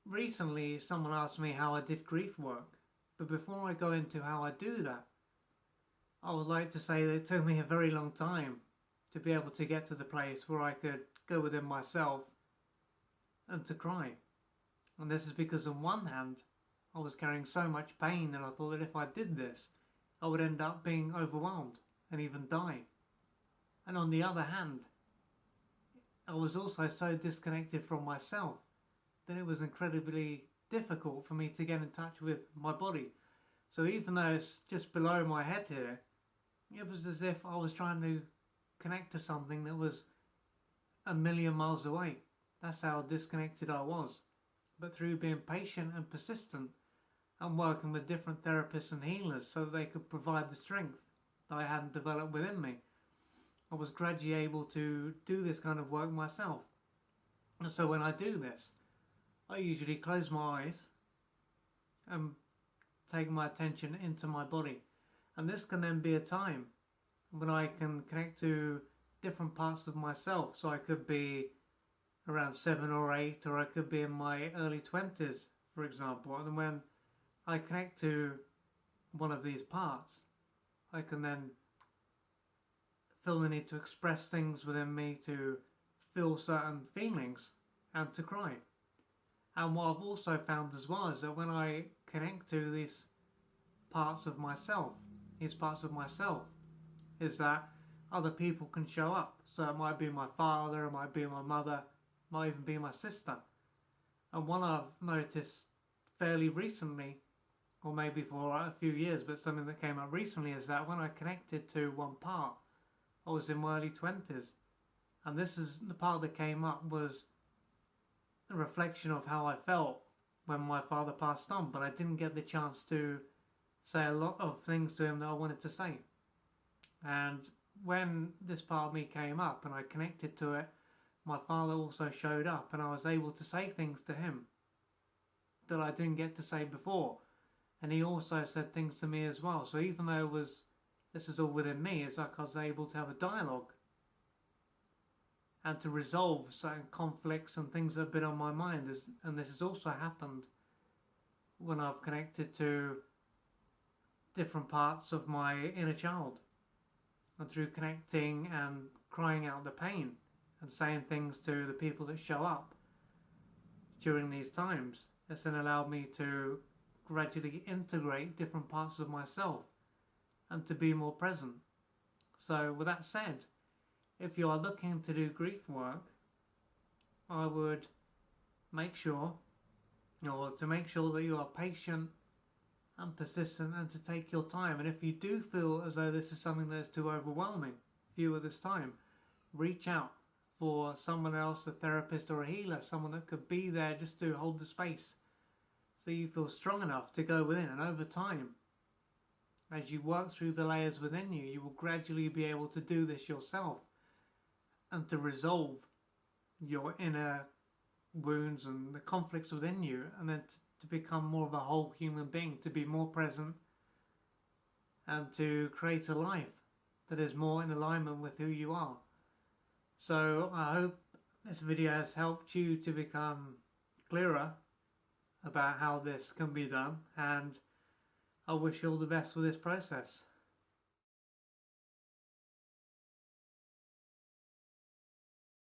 Recently, someone asked me how I did grief work, but before I go into how I do that, I would like to say that it took me a very long time to be able to get to the place where I could go within myself and to cry. And this is because on one hand, I was carrying so much pain and I thought that if I did this, I would end up being overwhelmed and even die. And on the other hand, I was also so disconnected from myself that it was incredibly difficult for me to get in touch with my body. So even though it's just below my head here, it was as if I was trying to connect to something that was a million miles away. That's how disconnected I was. But through being patient and persistent and working with different therapists and healers so that they could provide the strength that I hadn't developed within me, I was gradually able to do this kind of work myself. And so when I do this, I usually close my eyes and take my attention into my body. And this can then be a time when I can connect to different parts of myself. So I could be around 7 or 8, or I could be in my early 20s, for example. And when I connect to one of these parts, I can then feel the need to express things within me, to feel certain feelings, and to cry. And what I've also found as well is that when I connect to these parts of myself, is that other people can show up. So it might be my father, it might be my mother, it might even be my sister. And one I've noticed fairly recently, or maybe for a few years, but something that came up recently, is that when I connected to one part, I was in my early 20s. And this is the part that came up was a reflection of how I felt when my father passed on, but I didn't get the chance to say a lot of things to him that I wanted to say. And when this part of me came up and I connected to it, my father also showed up and I was able to say things to him that I didn't get to say before. And he also said things to me as well. So even though this is all within me, it's like I was able to have a dialogue and to resolve certain conflicts and things that have been on my mind. And this has also happened when I've connected to different parts of my inner child. And through connecting and crying out the pain and saying things to the people that show up during these times, it's then allowed me to gradually integrate different parts of myself and to be more present. So with that said, if you are looking to do grief work, I would make sure, to make sure that you are patient and persistent and to take your time. And if you do feel as though this is something that is too overwhelming for you at this time, reach out for someone else, a therapist or a healer, someone that could be there just to hold the space so you feel strong enough to go within. And over time, as you work through the layers within you, you will gradually be able to do this yourself and to resolve your inner wounds and the conflicts within you, and then to become more of a whole human being, to be more present and to create a life that is more in alignment with who you are. So I hope this video has helped you to become clearer about how this can be done, and I wish you all the best with this process.